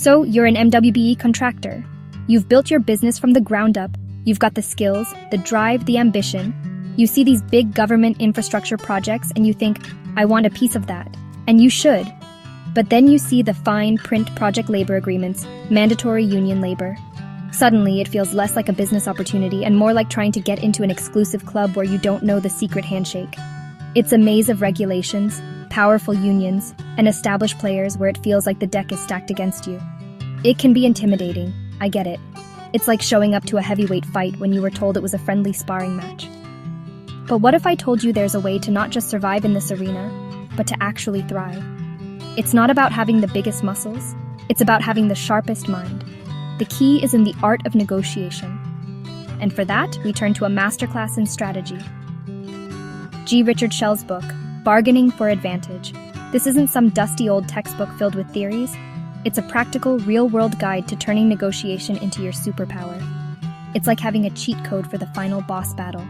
So you're an MWBE contractor. You've built your business from the ground up. You've got the skills, the drive, the ambition. You see these big government infrastructure projects and you think, I want a piece of that. And you should. But then you see the fine print project labor agreements, mandatory union labor. Suddenly, it feels less like a business opportunity and more like trying to get into an exclusive club where you don't know the secret handshake. It's a maze of regulations, powerful unions, and established players where it feels like the deck is stacked against you. It can be intimidating, I get it. It's like showing up to a heavyweight fight when you were told it was a friendly sparring match. But what if I told you there's a way to not just survive in this arena, but to actually thrive? It's not about having the biggest muscles, it's about having the sharpest mind. The key is in the art of negotiation. And for that, we turn to a masterclass in strategy. G. Richard Schell's book, Bargaining for Advantage. This isn't some dusty old textbook filled with theories. It's a practical, real-world guide to turning negotiation into your superpower. It's like having a cheat code for the final boss battle.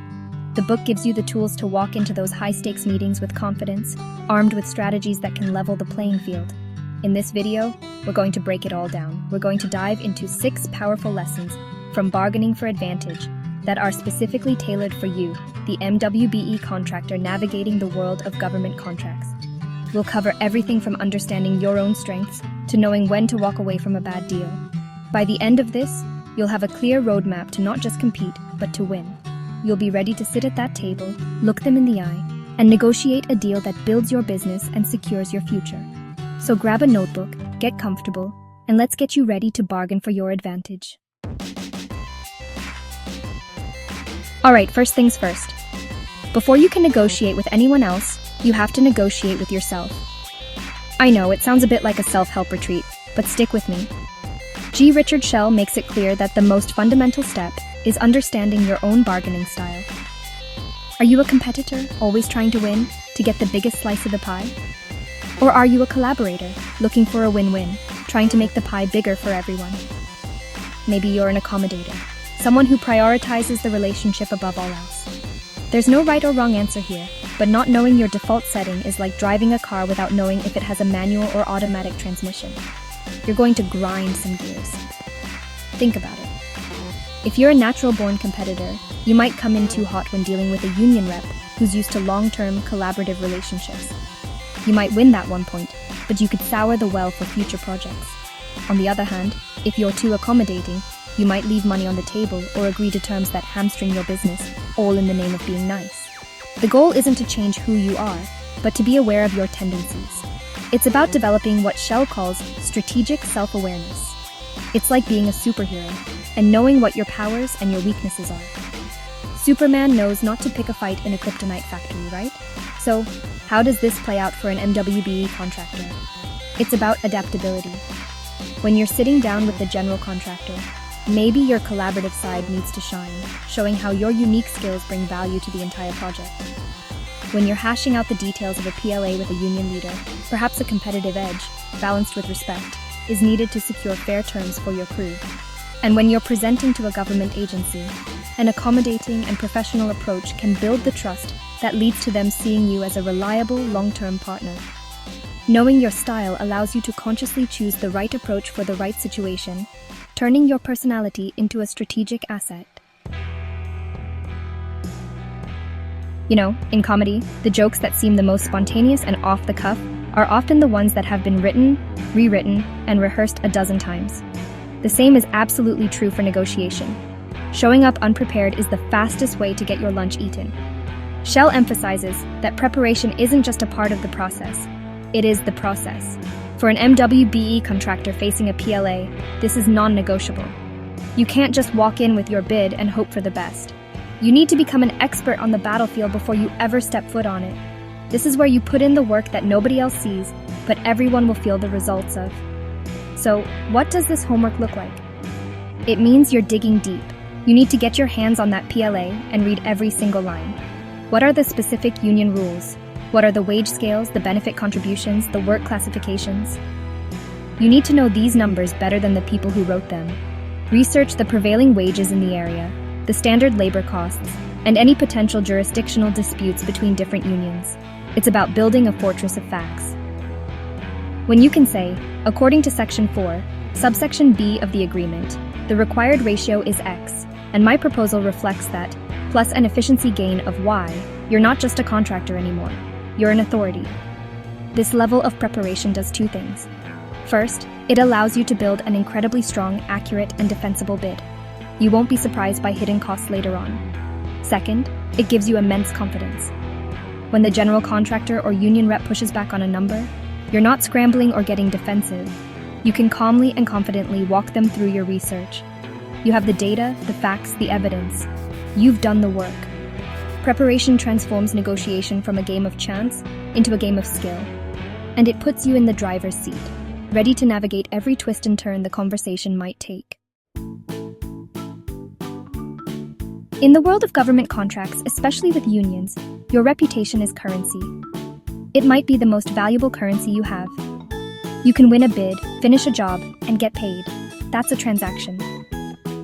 The book gives you the tools to walk into those high-stakes meetings with confidence, armed with strategies that can level the playing field. In this video, we're going to break it all down. We're going to dive into 6 powerful lessons from Bargaining for Advantage that are specifically tailored for you, the MWBE contractor navigating the world of government contracts. We'll cover everything from understanding your own strengths to knowing when to walk away from a bad deal. By the end of this, you'll have a clear roadmap to not just compete, but to win. You'll be ready to sit at that table, look them in the eye, and negotiate a deal that builds your business and secures your future. So grab a notebook, get comfortable, and let's get you ready to bargain for your advantage. Alright, first things first. Before you can negotiate with anyone else, you have to negotiate with yourself. I know, it sounds a bit like a self-help retreat, but stick with me. G. Richard Schell makes it clear that the most fundamental step is understanding your own bargaining style. Are you a competitor, always trying to win, to get the biggest slice of the pie? Or are you a collaborator, looking for a win-win, trying to make the pie bigger for everyone? Maybe you're an accommodator, someone who prioritizes the relationship above all else. There's no right or wrong answer here, but not knowing your default setting is like driving a car without knowing if it has a manual or automatic transmission. You're going to grind some gears. Think about it. If you're a natural-born competitor, you might come in too hot when dealing with a union rep who's used to long-term collaborative relationships. You might win that one point, but you could sour the well for future projects. On the other hand, if you're too accommodating, you might leave money on the table or agree to terms that hamstring your business, all in the name of being nice. The goal isn't to change who you are, but to be aware of your tendencies. It's about developing what Schell calls strategic self-awareness. It's like being a superhero and knowing what your powers and your weaknesses are. Superman knows not to pick a fight in a kryptonite factory, right? So, how does this play out for an MWBE contractor? It's about adaptability. When you're sitting down with the general contractor, maybe your collaborative side needs to shine, showing how your unique skills bring value to the entire project. When you're hashing out the details of a PLA with a union leader, perhaps a competitive edge, balanced with respect, is needed to secure fair terms for your crew. And when you're presenting to a government agency, an accommodating and professional approach can build the trust that leads to them seeing you as a reliable, long-term partner. Knowing your style allows you to consciously choose the right approach for the right situation, turning your personality into a strategic asset. You know, in comedy, the jokes that seem the most spontaneous and off the cuff are often the ones that have been written, rewritten, and rehearsed a dozen times. The same is absolutely true for negotiation. Showing up unprepared is the fastest way to get your lunch eaten. Schell emphasizes that preparation isn't just a part of the process, it is the process. For an MWBE contractor facing a PLA, this is non-negotiable. You can't just walk in with your bid and hope for the best. You need to become an expert on the battlefield before you ever step foot on it. This is where you put in the work that nobody else sees, but everyone will feel the results of. So, what does this homework look like? It means you're digging deep. You need to get your hands on that PLA and read every single line. What are the specific union rules? What are the wage scales, the benefit contributions, the work classifications? You need to know these numbers better than the people who wrote them. Research the prevailing wages in the area, the standard labor costs, and any potential jurisdictional disputes between different unions. It's about building a fortress of facts. When you can say, according to Section 4, Subsection B of the agreement. The required ratio is X, and my proposal reflects that, plus an efficiency gain of Y. You're not just a contractor anymore. You're an authority. This level of preparation does two things. First, it allows you to build an incredibly strong, accurate, and defensible bid. You won't be surprised by hidden costs later on. Second, it gives you immense confidence. When the general contractor or union rep pushes back on a number, you're not scrambling or getting defensive. You can calmly and confidently walk them through your research. You have the data, the facts, the evidence. You've done the work. Preparation transforms negotiation from a game of chance into a game of skill, and it puts you in the driver's seat, ready to navigate every twist and turn the conversation might take. In the world of government contracts, especially with unions, your reputation is currency. It might be the most valuable currency you have. You can win a bid, finish a job, and get paid. That's a transaction.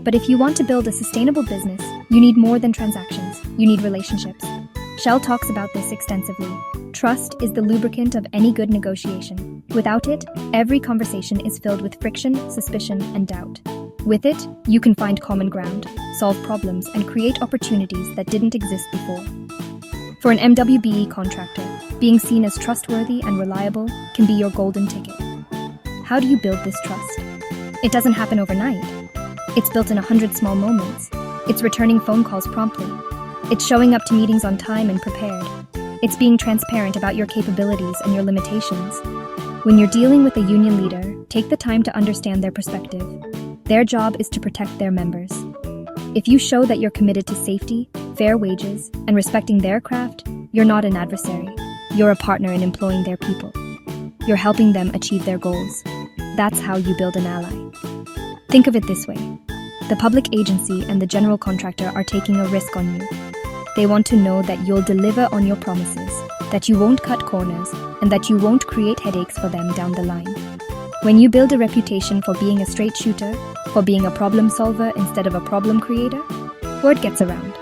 But if you want to build a sustainable business, you need more than transactions. You need relationships. Shell talks about this extensively. Trust is the lubricant of any good negotiation. Without it, every conversation is filled with friction, suspicion, and doubt. With it, you can find common ground, solve problems, and create opportunities that didn't exist before. For an MWBE contractor, being seen as trustworthy and reliable can be your golden ticket. How do you build this trust? It doesn't happen overnight. It's built in 100 small moments. It's returning phone calls promptly. It's showing up to meetings on time and prepared. It's being transparent about your capabilities and your limitations. When you're dealing with a union leader, take the time to understand their perspective. Their job is to protect their members. If you show that you're committed to safety, fair wages, and respecting their craft, you're not an adversary. You're a partner in employing their people. You're helping them achieve their goals. That's how you build an ally. Think of it this way. The public agency and the general contractor are taking a risk on you. They want to know that you'll deliver on your promises, that you won't cut corners, and that you won't create headaches for them down the line. When you build a reputation for being a straight shooter, for being a problem solver instead of a problem creator, word gets around.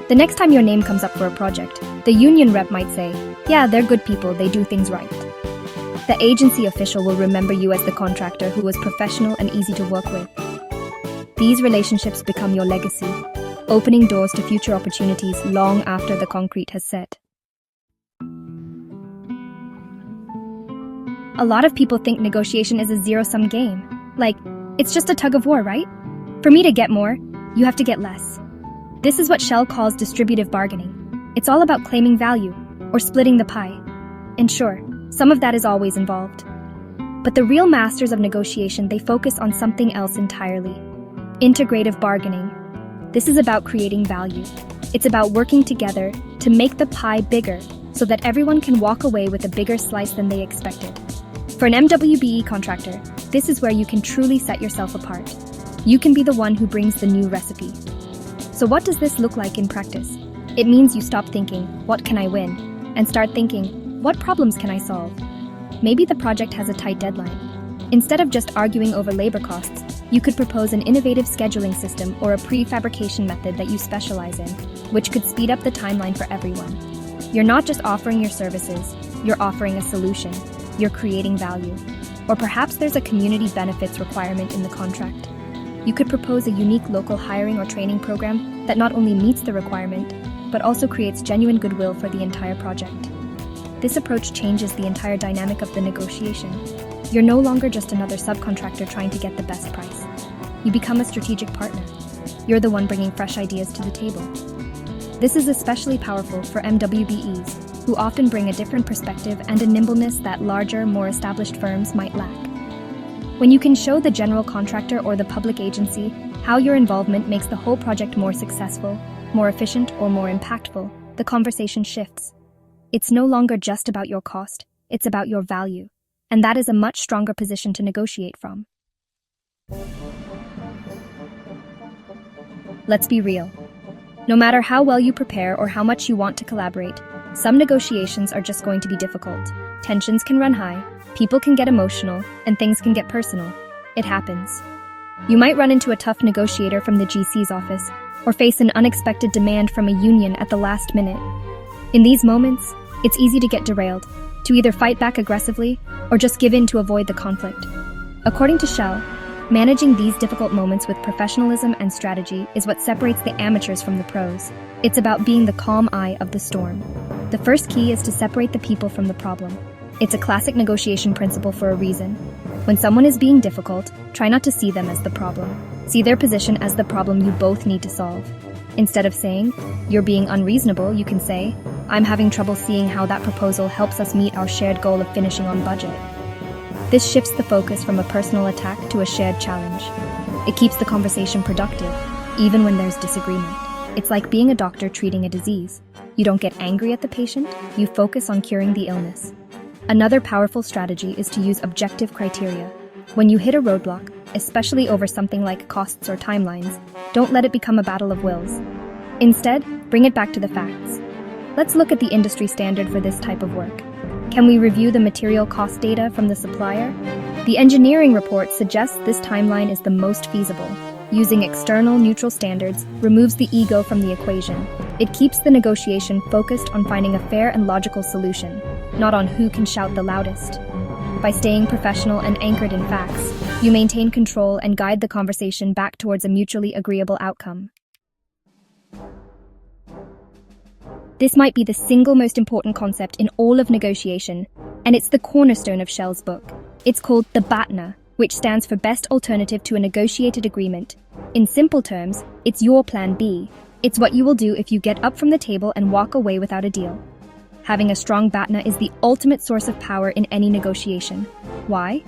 The next time your name comes up for a project, the union rep might say, "Yeah, they're good people, they do things right." The agency official will remember you as the contractor who was professional and easy to work with. These relationships become your legacy, opening doors to future opportunities long after the concrete has set. A lot of people think negotiation is a zero-sum game. Like, it's just a tug of war, right? For me to get more, you have to get less. This is what Shell calls distributive bargaining. It's all about claiming value, or splitting the pie. And sure, some of that is always involved. But the real masters of negotiation, they focus on something else entirely. Integrative bargaining. This is about creating value. It's about working together to make the pie bigger so that everyone can walk away with a bigger slice than they expected. For an MWBE contractor, this is where you can truly set yourself apart. You can be the one who brings the new recipe. So what does this look like in practice? It means you stop thinking, "What can I win?" and start thinking, "What problems can I solve?" Maybe the project has a tight deadline. Instead of just arguing over labor costs, you could propose an innovative scheduling system or a prefabrication method that you specialize in, which could speed up the timeline for everyone. You're not just offering your services, you're offering a solution. You're creating value. Or perhaps there's a community benefits requirement in the contract. You could propose a unique local hiring or training program that not only meets the requirement, but also creates genuine goodwill for the entire project. This approach changes the entire dynamic of the negotiation. You're no longer just another subcontractor trying to get the best price. You become a strategic partner. You're the one bringing fresh ideas to the table. This is especially powerful for MWBEs, who often bring a different perspective and a nimbleness that larger, more established firms might lack. When you can show the general contractor or the public agency how your involvement makes the whole project more successful, more efficient, or more impactful, the conversation shifts. It's no longer just about your cost, it's about your value, and that is a much stronger position to negotiate from. Let's be real. No matter how well you prepare or how much you want to collaborate, some negotiations are just going to be difficult. Tensions can run high, people can get emotional, and things can get personal. It happens. You might run into a tough negotiator from the GC's office, or face an unexpected demand from a union at the last minute. In these moments, it's easy to get derailed, to either fight back aggressively or just give in to avoid the conflict. According to Shell, managing these difficult moments with professionalism and strategy is what separates the amateurs from the pros. It's about being the calm eye of the storm. The first key is to separate the people from the problem. It's a classic negotiation principle for a reason. When someone is being difficult, try not to see them as the problem. See their position as the problem you both need to solve. Instead of saying, "You're being unreasonable," you can say, "I'm having trouble seeing how that proposal helps us meet our shared goal of finishing on budget." This shifts the focus from a personal attack to a shared challenge. It keeps the conversation productive, even when there's disagreement. It's like being a doctor treating a disease. You don't get angry at the patient, you focus on curing the illness. Another powerful strategy is to use objective criteria. When you hit a roadblock, especially over something like costs or timelines, don't let it become a battle of wills. Instead, bring it back to the facts. Let's look at the industry standard for this type of work. Can we review the material cost data from the supplier? The engineering report suggests this timeline is the most feasible. Using external neutral standards removes the ego from the equation. It keeps the negotiation focused on finding a fair and logical solution, not on who can shout the loudest. By staying professional and anchored in facts, you maintain control and guide the conversation back towards a mutually agreeable outcome. This might be the single most important concept in all of negotiation, and it's the cornerstone of Shell's book. It's called the BATNA, which stands for Best Alternative to a Negotiated Agreement. In simple terms, it's your plan B. It's what you will do if you get up from the table and walk away without a deal. Having a strong BATNA is the ultimate source of power in any negotiation. Why?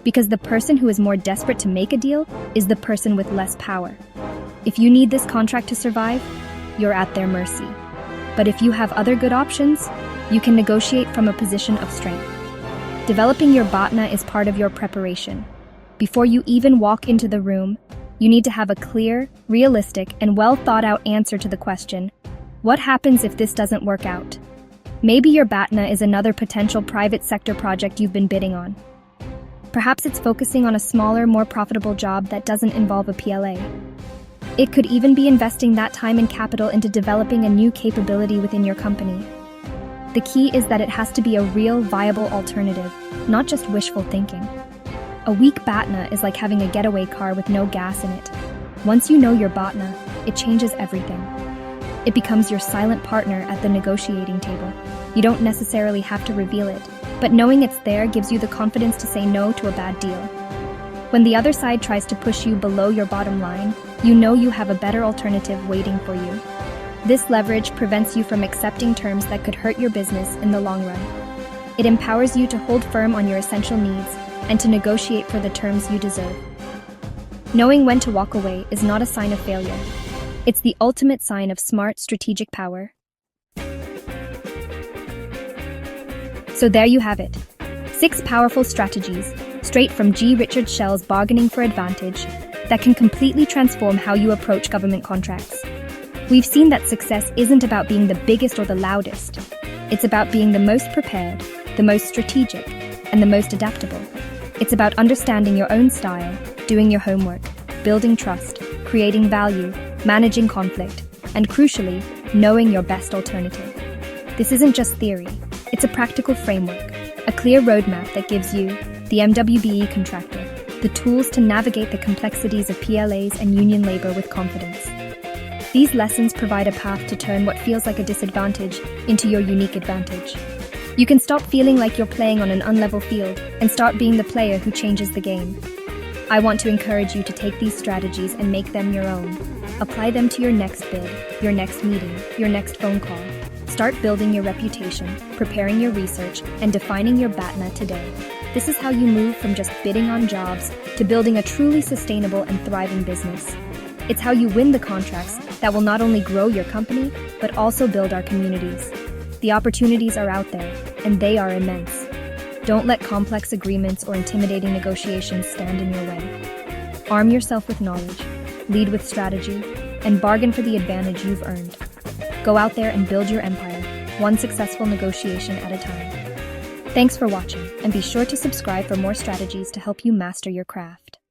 Because the person who is more desperate to make a deal is the person with less power. If you need this contract to survive, you're at their mercy. But if you have other good options, you can negotiate from a position of strength. Developing your BATNA is part of your preparation. Before you even walk into the room, you need to have a clear, realistic, and well-thought-out answer to the question, what happens if this doesn't work out? Maybe your BATNA is another potential private sector project you've been bidding on. Perhaps it's focusing on a smaller, more profitable job that doesn't involve a PLA. It could even be investing that time and capital into developing a new capability within your company. The key is that it has to be a real, viable alternative, not just wishful thinking. A weak BATNA is like having a getaway car with no gas in it. Once you know your BATNA, it changes everything. It becomes your silent partner at the negotiating table. You don't necessarily have to reveal it, but knowing it's there gives you the confidence to say no to a bad deal. When the other side tries to push you below your bottom line, you know you have a better alternative waiting for you. This leverage prevents you from accepting terms that could hurt your business in the long run. It empowers you to hold firm on your essential needs and to negotiate for the terms you deserve. Knowing when to walk away is not a sign of failure. It's the ultimate sign of smart, strategic power. So there you have it. 6 powerful strategies, straight from G. Richard Shell's Bargaining for Advantage, that can completely transform how you approach government contracts. We've seen that success isn't about being the biggest or the loudest. It's about being the most prepared, the most strategic, and the most adaptable. It's about understanding your own style, doing your homework, building trust, creating value, managing conflict, and crucially, knowing your best alternative. This isn't just theory, it's a practical framework, a clear roadmap that gives you, the MWBE contractor, the tools to navigate the complexities of PLAs and union labor with confidence. These lessons provide a path to turn what feels like a disadvantage into your unique advantage. You can stop feeling like you're playing on an unlevel field and start being the player who changes the game. I want to encourage you to take these strategies and make them your own. Apply them to your next bid, your next meeting, your next phone call. Start building your reputation, preparing your research, and defining your BATNA today. This is how you move from just bidding on jobs to building a truly sustainable and thriving business. It's how you win the contracts that will not only grow your company, but also build our communities. The opportunities are out there, and they are immense. Don't let complex agreements or intimidating negotiations stand in your way. Arm yourself with knowledge, lead with strategy, and bargain for the advantage you've earned. Go out there and build your empire, one successful negotiation at a time. Thanks for watching, and be sure to subscribe for more strategies to help you master your craft.